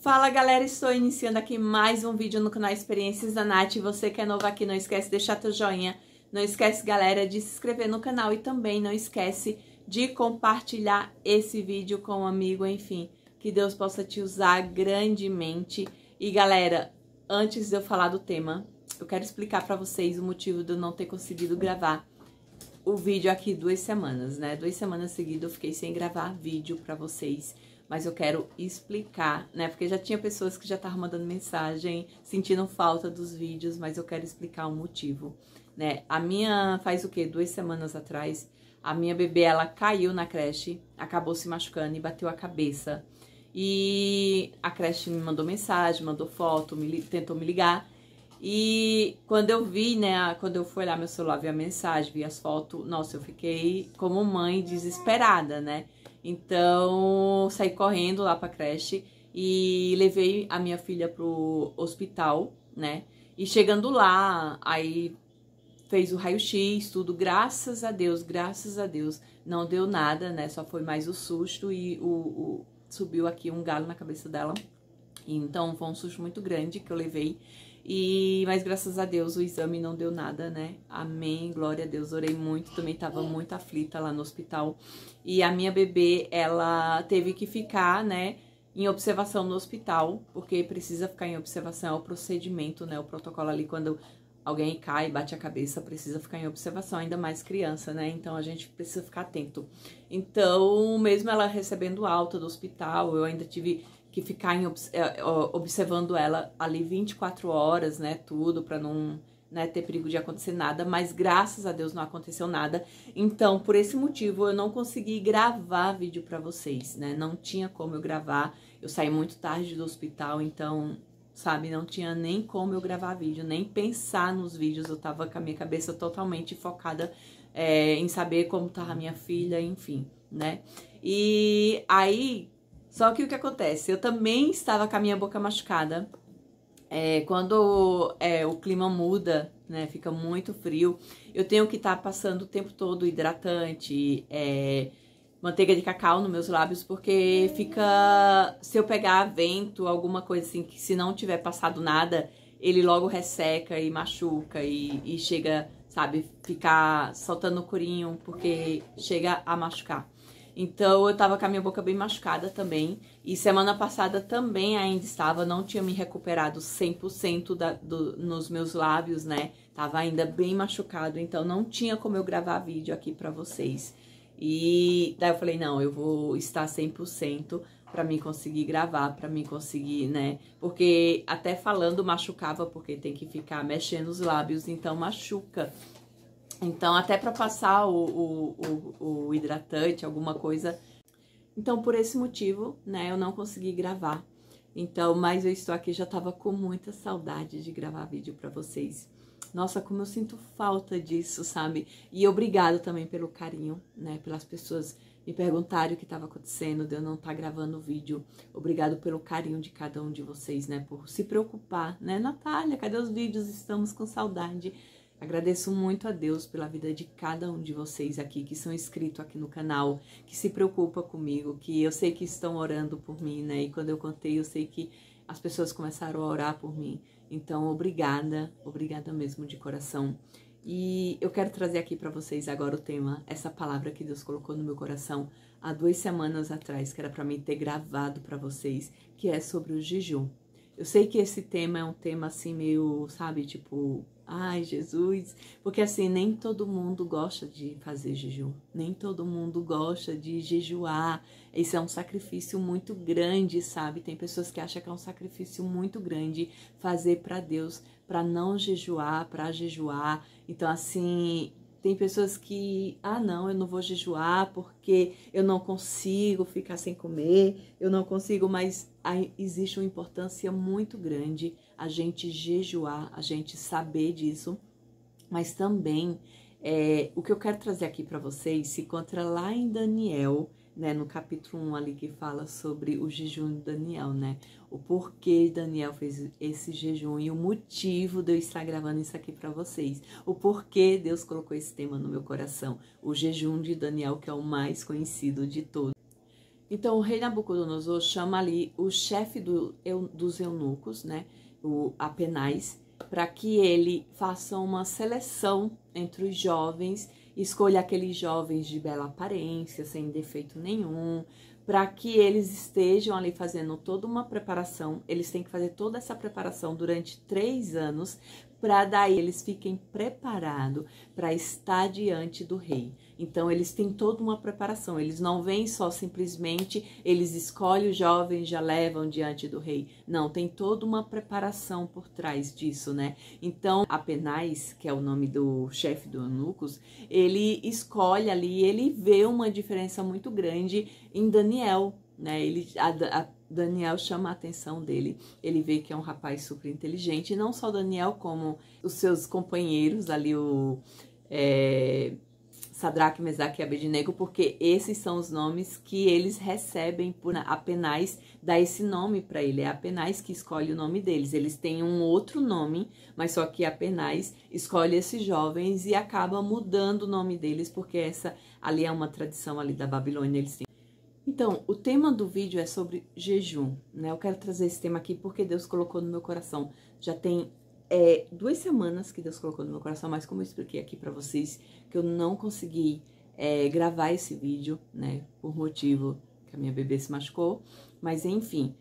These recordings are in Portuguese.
Fala galera, estou iniciando aqui mais um vídeo no canal Experiências da Nath. Você que é novo aqui, não esquece de deixar teu joinha. Não esquece, galera, de se inscrever no canal e também não esquece de compartilhar esse vídeo com um amigo, enfim. Que Deus possa te usar grandemente. E galera, antes de eu falar do tema, eu quero explicar pra vocês o motivo de eu não ter conseguido gravar o vídeo aqui 2 semanas, né? 2 semanas seguidas eu fiquei sem gravar vídeo pra vocês. Mas eu quero explicar, né? Porque já tinha pessoas que já estavam mandando mensagem, sentindo falta dos vídeos, mas eu quero explicar o motivo, né? A minha, faz o quê? 2 semanas atrás, a minha bebê, ela caiu na creche, acabou se machucando e bateu a cabeça. E a creche me mandou mensagem, mandou foto, tentou me ligar. E quando eu vi, né, quando eu fui olhar meu celular, vi a mensagem, vi as fotos, nossa, eu fiquei como mãe desesperada, né? Então, saí correndo lá pra creche e levei a minha filha pro hospital, né? E chegando lá, aí fez o raio-x, tudo, graças a Deus, não deu nada, né? Só foi mais o susto e subiu aqui um galo na cabeça dela. Então, foi um susto muito grande que eu levei. Mas graças a Deus o exame não deu nada, né? Amém, glória a Deus. Orei muito, também tava muito aflita lá no hospital. E a minha bebê, ela teve que ficar, né, em observação no hospital, porque precisa ficar em observação, é o procedimento, né? O protocolo ali, quando alguém cai, bate a cabeça, precisa ficar em observação, ainda mais criança, né? Então a gente precisa ficar atento. Então, mesmo ela recebendo alta do hospital, eu ainda tive que ficar observando ela ali 24 horas, né, tudo, pra não, né, ter perigo de acontecer nada, mas graças a Deus não aconteceu nada. Então, por esse motivo, eu não consegui gravar vídeo pra vocês, né, não tinha como eu gravar, eu saí muito tarde do hospital, então, sabe, não tinha nem como eu gravar vídeo, nem pensar nos vídeos, eu tava com a minha cabeça totalmente focada em saber como tava a minha filha, enfim, né, e aí... Só que o que acontece? Eu também estava com a minha boca machucada. Quando o clima muda, né? Fica muito frio. Eu tenho que estar passando o tempo todo hidratante, manteiga de cacau nos meus lábios, porque fica... Se eu pegar vento, alguma coisa assim, que se não tiver passado nada, ele logo resseca e machuca e chega, sabe, ficar soltando corinho, porque chega a machucar. Então, eu tava com a minha boca bem machucada também. E semana passada também ainda estava, não tinha me recuperado 100% nos meus lábios, né? Tava ainda bem machucado, então não tinha como eu gravar vídeo aqui pra vocês. E daí eu falei, não, eu vou estar 100% pra mim conseguir gravar, pra mim conseguir, né? Porque até falando machucava, porque tem que ficar mexendo os lábios, então machuca. Então, até para passar o hidratante, alguma coisa. Então, por esse motivo, né, eu não consegui gravar. Então, mas eu estou aqui, já tava com muita saudade de gravar vídeo para vocês. Nossa, como eu sinto falta disso, sabe? E obrigado também pelo carinho, né, pelas pessoas me perguntarem o que estava acontecendo, de eu não estar gravando o vídeo. Obrigado pelo carinho de cada um de vocês, né, por se preocupar, né? Natália, cadê os vídeos? Estamos com saudade. Agradeço muito a Deus pela vida de cada um de vocês aqui, que são inscritos aqui no canal, que se preocupa comigo, que eu sei que estão orando por mim, né? E quando eu contei, eu sei que as pessoas começaram a orar por mim. Então, obrigada mesmo de coração. E eu quero trazer aqui para vocês agora o tema, essa palavra que Deus colocou no meu coração há 2 semanas atrás, que era para mim ter gravado para vocês, que é sobre o jejum. Eu sei que esse tema é um tema assim meio, sabe, tipo... Ai, Jesus, porque assim, nem todo mundo gosta de fazer jejum, nem todo mundo gosta de jejuar, esse é um sacrifício muito grande, sabe? Tem pessoas que acham que é um sacrifício muito grande fazer para Deus, para não jejuar, para jejuar, então assim... Tem pessoas que, não, eu não vou jejuar porque eu não consigo ficar sem comer, eu não consigo, mas existe uma importância muito grande a gente jejuar, a gente saber disso, mas também o que eu quero trazer aqui para vocês se encontra lá em Daniel, né, no capítulo 1 ali que fala sobre o jejum de Daniel, né, o porquê Daniel fez esse jejum e o motivo de eu estar gravando isso aqui para vocês, o porquê Deus colocou esse tema no meu coração, o jejum de Daniel, que é o mais conhecido de todos. Então, o rei Nabucodonosor chama ali o chefe dos eunucos, né, o Apenais, para que ele faça uma seleção entre os jovens, escolha aqueles jovens de bela aparência, sem defeito nenhum, para que eles estejam ali fazendo toda uma preparação. Eles têm que fazer toda essa preparação durante 3 anos, para daí eles fiquem preparados para estar diante do rei. Então, eles têm toda uma preparação, eles não vêm só simplesmente, eles escolhem os jovens, já levam diante do rei. Não, tem toda uma preparação por trás disso, né? Então, Apenais, que é o nome do chefe do eunucos, ele escolhe ali, ele vê uma diferença muito grande em Daniel, né? Daniel chama a atenção dele, ele vê que é um rapaz super inteligente, e não só Daniel, como os seus companheiros ali, Sadraque, Mesaque e Abednego, porque esses são os nomes que eles recebem por Apenais, dá esse nome para ele, é Apenais que escolhe o nome deles. Eles têm um outro nome, mas só que Apenais escolhe esses jovens e acaba mudando o nome deles, porque essa ali é uma tradição ali da Babilônia, eles têm. Então, o tema do vídeo é sobre jejum, né? Eu quero trazer esse tema aqui porque Deus colocou no meu coração. Já tem 2 semanas que Deus colocou no meu coração, mas como eu expliquei aqui pra vocês, que eu não consegui gravar esse vídeo, né? Por motivo que a minha bebê se machucou. Mas, enfim,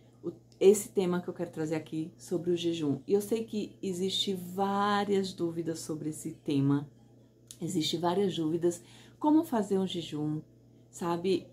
esse tema que eu quero trazer aqui sobre o jejum. E eu sei que existe várias dúvidas sobre esse tema. Existem várias dúvidas. Como fazer um jejum, sabe?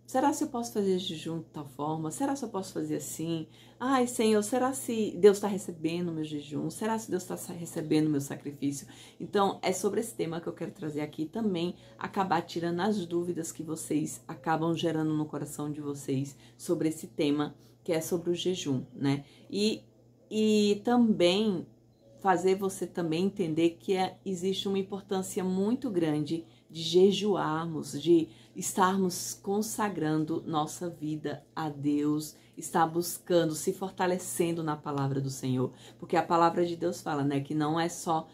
Será se eu posso fazer jejum de tal forma? Será se eu posso fazer assim? Ai, Senhor, será se Deus está recebendo o meu jejum? Será se Deus está recebendo o meu sacrifício? Então, é sobre esse tema que eu quero trazer aqui também, acabar tirando as dúvidas que vocês acabam gerando no coração de vocês sobre esse tema, que é sobre o jejum, né? E também fazer você também entender que existe uma importância muito grande de jejuarmos, de estarmos consagrando nossa vida a Deus, estar buscando, se fortalecendo na palavra do Senhor. Porque a palavra de Deus fala, né, que não é só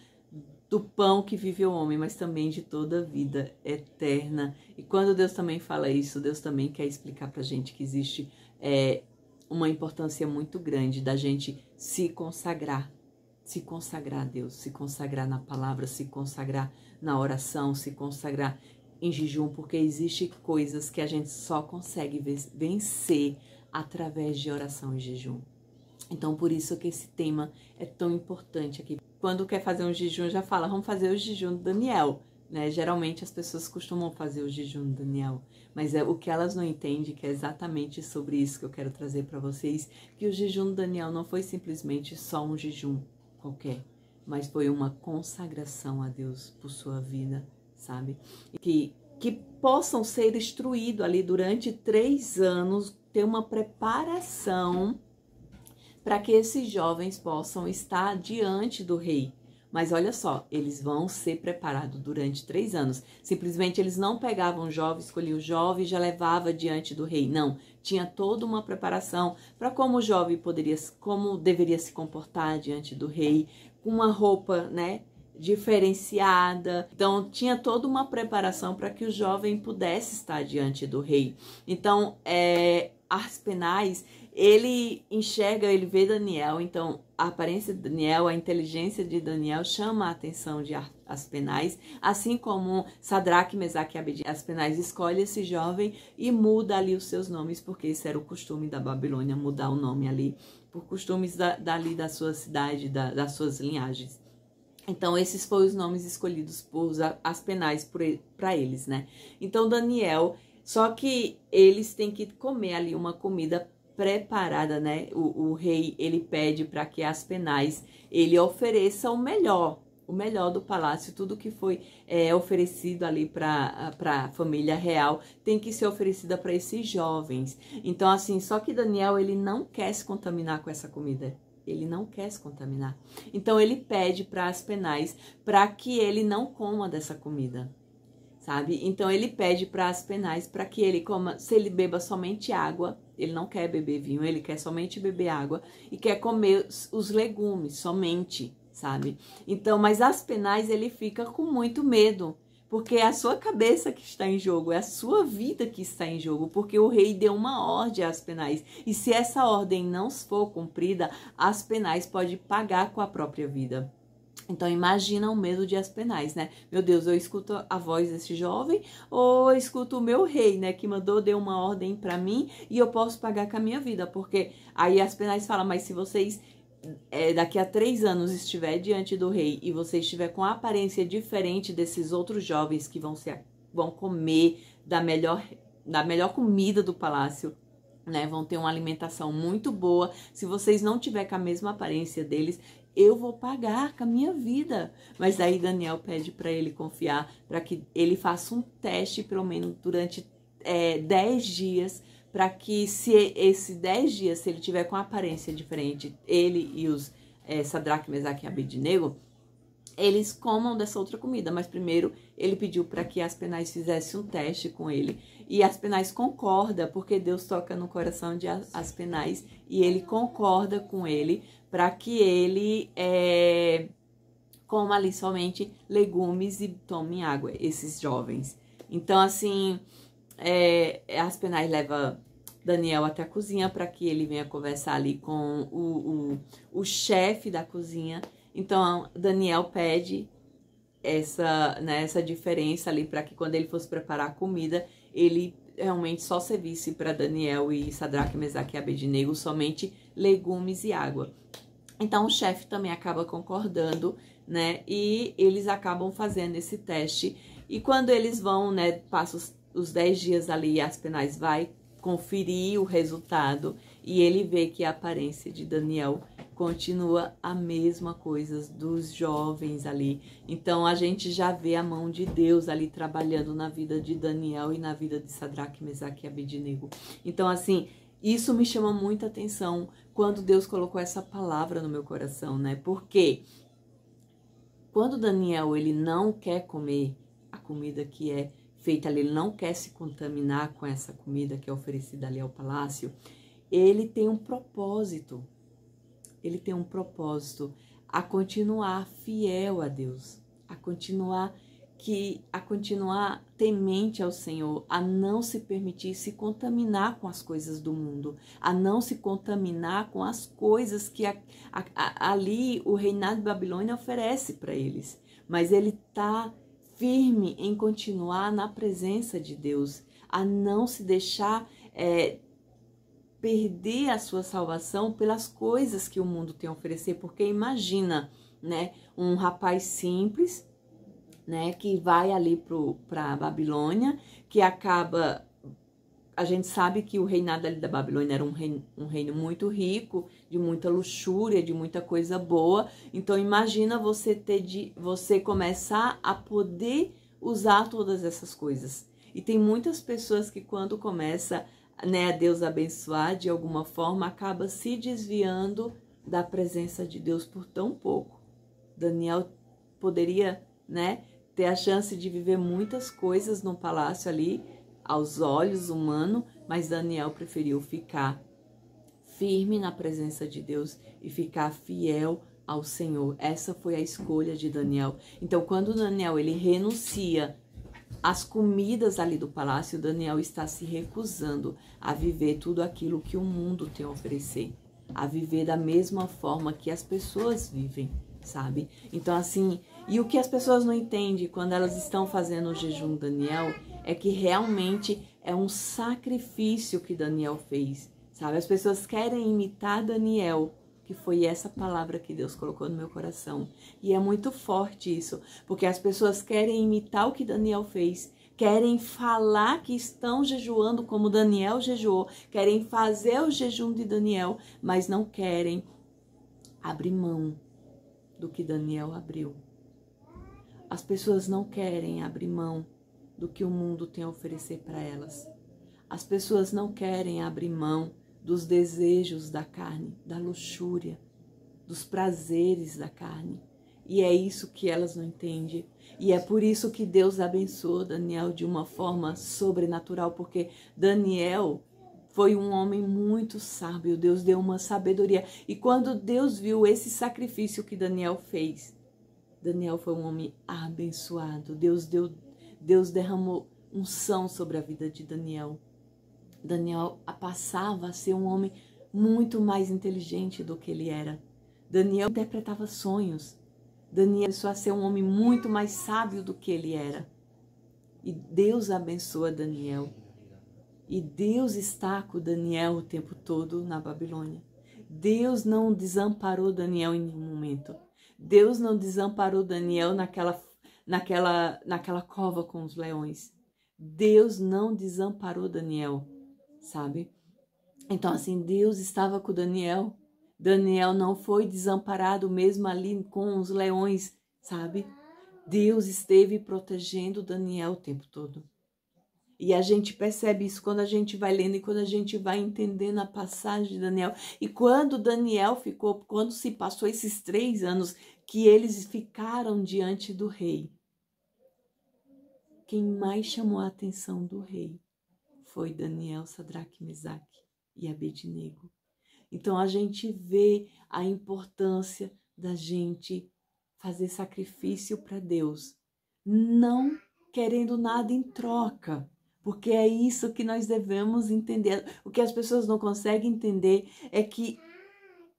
do pão que vive o homem, mas também de toda a vida eterna. E quando Deus também fala isso, Deus também quer explicar pra gente que existe uma importância muito grande da gente se consagrar a Deus, se consagrar na palavra, se consagrar na oração, se consagrar em jejum, porque existem coisas que a gente só consegue vencer através de oração e jejum. Então, por isso que esse tema é tão importante aqui. Quando quer fazer um jejum, já fala, vamos fazer o jejum do Daniel, né? Geralmente as pessoas costumam fazer o jejum do Daniel, mas o que elas não entendem, que é exatamente sobre isso que eu quero trazer para vocês, que o jejum do Daniel não foi simplesmente só um jejum qualquer, mas foi uma consagração a Deus por sua vida, sabe? Que possam ser instruídos ali durante 3 anos, ter uma preparação para que esses jovens possam estar diante do rei. Mas olha só, eles vão ser preparados durante 3 anos. Simplesmente eles não pegavam o jovem, escolhiam o jovem e já levava diante do rei. Não, tinha toda uma preparação para como o jovem como deveria se comportar diante do rei, com uma roupa, né, diferenciada. Então, tinha toda uma preparação para que o jovem pudesse estar diante do rei. Então, Aspenais, ele enxerga, ele vê Daniel, então a aparência de Daniel, a inteligência de Daniel chama a atenção de Aspenais, assim como Sadraque, Mesaque e Abednego. Aspenais escolhe esse jovem e muda ali os seus nomes, porque esse era o costume da Babilônia, mudar o nome ali, por costumes dali da sua cidade, das suas linhagens. Então, esses foram os nomes escolhidos por Aspenais para eles, né? Então, Daniel, só que eles têm que comer ali uma comida preparada, né? O rei, ele pede para que Aspenais, ele ofereça o melhor do palácio, tudo que foi oferecido ali para a família real tem que ser oferecida para esses jovens. Então, assim, só que Daniel, ele não quer se contaminar com essa comida. Ele não quer se contaminar. Então, ele pede para Aspenais para que ele não coma dessa comida, sabe? Então, ele pede para Aspenais para que ele coma, se ele beba somente água, ele não quer beber vinho, ele quer somente beber água e quer comer os legumes somente, sabe? Então, mas Aspenais, ele fica com muito medo, Porque é a sua cabeça que está em jogo, é a sua vida que está em jogo, porque o rei deu uma ordem às penais. E se essa ordem não for cumprida, as penais podem pagar com a própria vida. Então, imagina o medo de Aspenais, né? Meu Deus, eu escuto a voz desse jovem ou eu escuto o meu rei, né? Que mandou, deu uma ordem para mim e eu posso pagar com a minha vida. Porque aí Aspenais fala, mas se vocês daqui a 3 anos estiver diante do rei e você estiver com a aparência diferente desses outros jovens que vão comer da melhor comida do palácio, né? Vão ter uma alimentação muito boa. Se vocês não tiver com a mesma aparência deles, eu vou pagar com a minha vida. Mas aí Daniel pede para ele confiar, para que ele faça um teste, pelo menos durante 10 dias, para que se esses 10 dias, se ele tiver com aparência diferente, ele e os Sadraque, Mesaque e Abednego, eles comam dessa outra comida. Mas primeiro ele pediu para que Aspenais fizesse um teste com ele. E Aspenais concorda, porque Deus toca no coração de Aspenais e ele concorda com ele para que ele coma ali somente legumes e tome água, esses jovens. Então, assim, Aspenais leva Daniel até a cozinha para que ele venha conversar ali com o chefe da cozinha. Então, Daniel pede essa diferença ali para que quando ele fosse preparar a comida, ele realmente só servisse para Daniel e Sadraque, Mesaque e Abednego somente legumes e água. Então, o chefe também acaba concordando, né? E eles acabam fazendo esse teste. E quando eles vão, né? Passam os 10 dias ali, Aspenais vai conferir o resultado e ele vê que a aparência de Daniel continua a mesma coisa dos jovens ali. Então, a gente já vê a mão de Deus ali trabalhando na vida de Daniel e na vida de Sadraque, Mesaque e Abednego. Então, assim, isso me chama muita atenção quando Deus colocou essa palavra no meu coração, né? Porque quando Daniel, ele não quer comer a comida que é feita ali, ele não quer se contaminar com essa comida que é oferecida ali ao palácio, ele tem um propósito. Ele tem um propósito a continuar fiel a Deus, a continuar temente ao Senhor, a não se permitir se contaminar com as coisas do mundo, a não se contaminar com as coisas que ali o reinado de Babilônia oferece para eles. Mas ele está firme em continuar na presença de Deus, a não se deixar perder a sua salvação pelas coisas que o mundo tem a oferecer, porque imagina, né, um rapaz simples, né, que vai ali para a Babilônia, que acaba, a gente sabe que o reinado ali da Babilônia era um reino muito rico, de muita luxúria, de muita coisa boa. Então imagina você começar a poder usar todas essas coisas. E tem muitas pessoas que quando começa, né, a Deus abençoar de alguma forma, acaba se desviando da presença de Deus por tão pouco. Daniel poderia, né, ter a chance de viver muitas coisas no palácio ali, aos olhos humanos, mas Daniel preferiu ficar firme na presença de Deus e ficar fiel ao Senhor. Essa foi a escolha de Daniel. Então, quando Daniel ele renuncia às comidas ali do palácio, Daniel está se recusando a viver tudo aquilo que o mundo tem a oferecer, a viver da mesma forma que as pessoas vivem, sabe? Então, assim, e o que as pessoas não entendem quando elas estão fazendo o jejum Daniel é que realmente é um sacrifício que Daniel fez, sabe? As pessoas querem imitar Daniel, que foi essa palavra que Deus colocou no meu coração. E é muito forte isso, porque as pessoas querem imitar o que Daniel fez, querem falar que estão jejuando como Daniel jejuou, querem fazer o jejum de Daniel, mas não querem abrir mão do que Daniel abriu. As pessoas não querem abrir mão do que o mundo tem a oferecer para elas. As pessoas não querem abrir mão dos desejos da carne, da luxúria, dos prazeres da carne. E é isso que elas não entendem. E é por isso que Deus abençoou Daniel de uma forma sobrenatural, porque Daniel foi um homem muito sábio. Deus deu uma sabedoria. E quando Deus viu esse sacrifício que Daniel fez, Daniel foi um homem abençoado. Deus deu Deus derramou unção sobre a vida de Daniel. Daniel passava a ser um homem muito mais inteligente do que ele era. Daniel interpretava sonhos. Daniel começou a ser um homem muito mais sábio do que ele era. E Deus abençoa Daniel. E Deus está com Daniel o tempo todo na Babilônia. Deus não desamparou Daniel em nenhum momento. Deus não desamparou Daniel naquela cova com os leões. Deus não desamparou Daniel, sabe? Então, assim, Deus estava com Daniel. Daniel não foi desamparado mesmo ali com os leões, sabe? Deus esteve protegendo Daniel o tempo todo. E a gente percebe isso quando a gente vai lendo e quando a gente vai entendendo a passagem de Daniel. E quando Daniel quando se passou esses 3 anos que eles ficaram diante do rei, quem mais chamou a atenção do rei foi Daniel, Sadraque, Mesaque e Abednego. Então a gente vê a importância da gente fazer sacrifício para Deus, não querendo nada em troca. Porque é isso que nós devemos entender. O que as pessoas não conseguem entender é que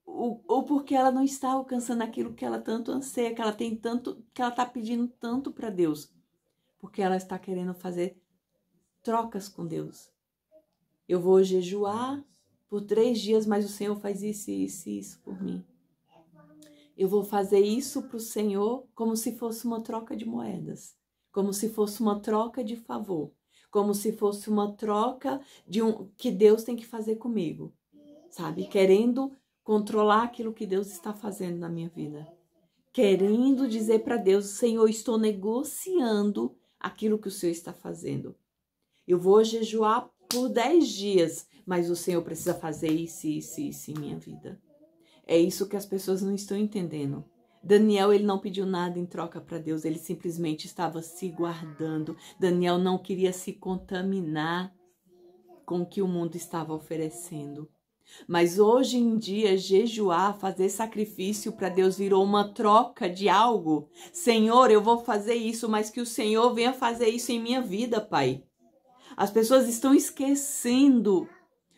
ou porque ela não está alcançando aquilo que ela tanto anseia, que ela tem tanto, que ela está pedindo tanto para Deus, porque ela está querendo fazer trocas com Deus. Eu vou jejuar por 3 dias, mas o Senhor faz isso, isso e isso por mim. Eu vou fazer isso para o Senhor como se fosse uma troca de moedas, como se fosse uma troca de favor. Como se fosse uma troca que Deus tem que fazer comigo, sabe? Querendo controlar aquilo que Deus está fazendo na minha vida. Querendo dizer para Deus, Senhor, estou negociando aquilo que o Senhor está fazendo. Eu vou jejuar por 10 dias, mas o Senhor precisa fazer isso, isso, isso em minha vida. É isso que as pessoas não estão entendendo. Daniel, ele não pediu nada em troca para Deus, ele simplesmente estava se guardando. Daniel não queria se contaminar com o que o mundo estava oferecendo. Mas hoje em dia, jejuar, fazer sacrifício para Deus virou uma troca de algo. Senhor, eu vou fazer isso, mas que o Senhor venha fazer isso em minha vida, Pai. As pessoas estão esquecendo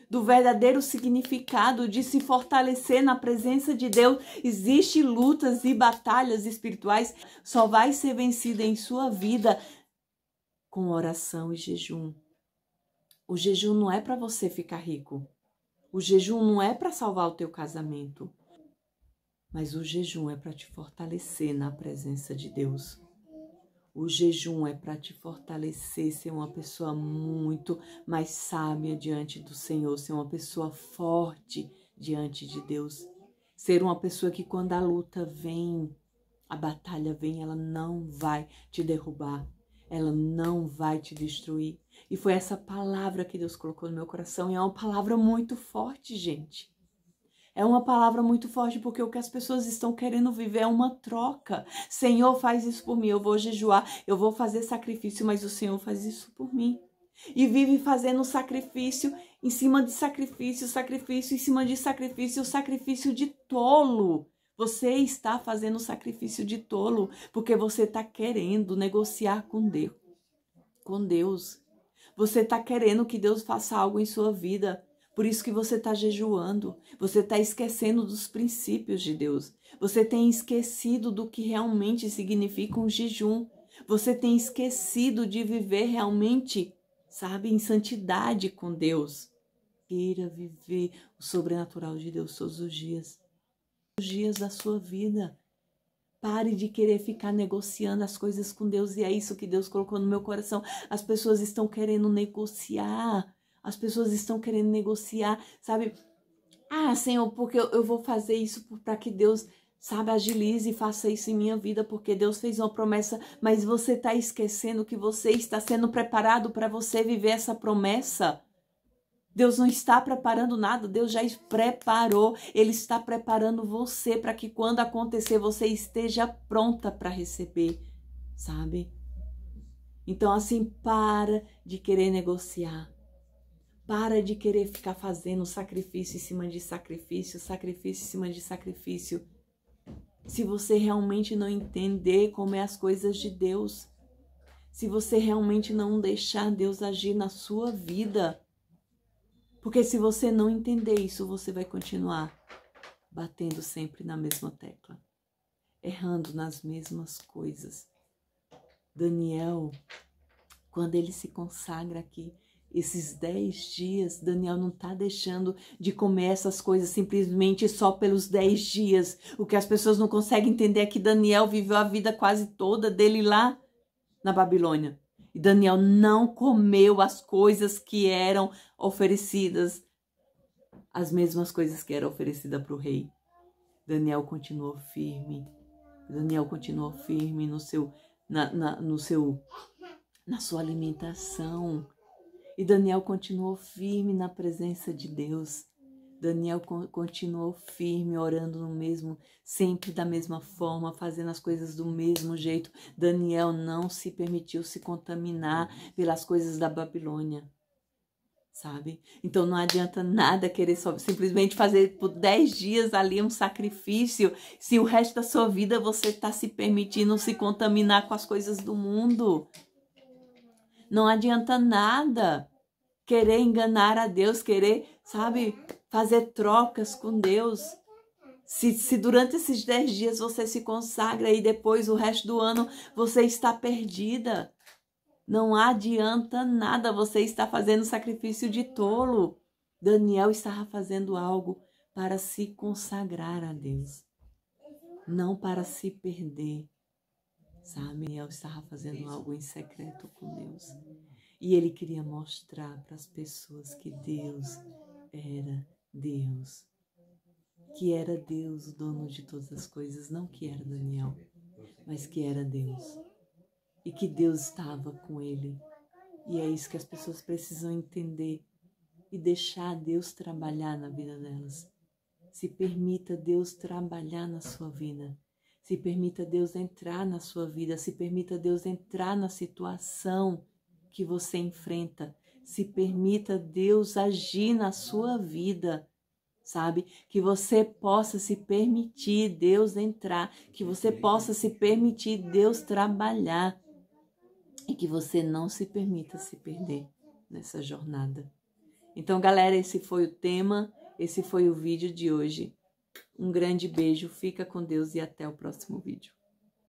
do verdadeiro significado de se fortalecer na presença de Deus. Existem lutas e batalhas espirituais, só vai ser vencida em sua vida com oração e jejum. O jejum não é para você ficar rico. O jejum não é para salvar o teu casamento. Mas o jejum é para te fortalecer na presença de Deus. O jejum é para te fortalecer, ser uma pessoa muito mais sábia diante do Senhor, ser uma pessoa forte diante de Deus. Ser uma pessoa que quando a luta vem, a batalha vem, ela não vai te derrubar, ela não vai te destruir. E foi essa palavra que Deus colocou no meu coração e é uma palavra muito forte, gente. É uma palavra muito forte porque o que as pessoas estão querendo viver é uma troca. Senhor, faz isso por mim, eu vou jejuar, eu vou fazer sacrifício, mas o Senhor faz isso por mim. E vive fazendo sacrifício em cima de sacrifício, sacrifício em cima de sacrifício, sacrifício de tolo. Você está fazendo sacrifício de tolo porque você está querendo negociar com Deus. Você está querendo que Deus faça algo em sua vida. Por isso que você está jejuando, você está esquecendo dos princípios de Deus. Você tem esquecido do que realmente significa um jejum. Você tem esquecido de viver realmente, sabe, em santidade com Deus. Queira viver o sobrenatural de Deus todos os dias da sua vida. Pare de querer ficar negociando as coisas com Deus e é isso que Deus colocou no meu coração. As pessoas estão querendo negociar. As pessoas estão querendo negociar, sabe? Ah, Senhor, porque eu vou fazer isso para que Deus, sabe, agilize e faça isso em minha vida, porque Deus fez uma promessa, mas você está esquecendo que você está sendo preparado para você viver essa promessa. Deus não está preparando nada, Deus já preparou. Ele está preparando você para que quando acontecer você esteja pronta para receber, sabe? Então, assim, para de querer negociar. Para de querer ficar fazendo sacrifício em cima de sacrifício, sacrifício em cima de sacrifício. Se você realmente não entender como é as coisas de Deus, se você realmente não deixar Deus agir na sua vida. Porque se você não entender isso, você vai continuar batendo sempre na mesma tecla, errando nas mesmas coisas. Daniel, quando ele se consagra aqui, esses 10 dias, Daniel não está deixando de comer essas coisas simplesmente só pelos 10 dias. O que as pessoas não conseguem entender é que Daniel viveu a vida quase toda dele lá na Babilônia. E Daniel não comeu as coisas que eram oferecidas, as mesmas coisas que eram oferecidas para o rei. Daniel continuou firme. Daniel continuou firme na sua alimentação. E Daniel continuou firme na presença de Deus. Daniel continuou firme, orando sempre da mesma forma, fazendo as coisas do mesmo jeito. Daniel não se permitiu se contaminar pelas coisas da Babilônia, sabe? Então não adianta nada querer só simplesmente fazer por 10 dias ali um sacrifício, se o resto da sua vida você está se permitindo se contaminar com as coisas do mundo. Não adianta nada querer enganar a Deus, querer, sabe, fazer trocas com Deus. Se durante esses 10 dias você se consagra e depois o resto do ano você está perdida. Não adianta nada, você está fazendo sacrifício de tolo. Daniel estava fazendo algo para se consagrar a Deus, não para se perder, sabe? Daniel estava fazendo algo em secreto com Deus. E ele queria mostrar para as pessoas que Deus era Deus. Que era Deus o dono de todas as coisas, não que era Daniel, mas que era Deus. E que Deus estava com ele. E é isso que as pessoas precisam entender e deixar Deus trabalhar na vida delas. Se permita Deus trabalhar na sua vida. Se permita Deus entrar na sua vida. Se permita Deus entrar na situação que você enfrenta. Se permita Deus agir na sua vida, sabe? Que você possa se permitir Deus entrar, que você possa se permitir Deus trabalhar e que você não se permita se perder nessa jornada. Então, galera, esse foi o tema, esse foi o vídeo de hoje. Um grande beijo, fica com Deus e até o próximo vídeo.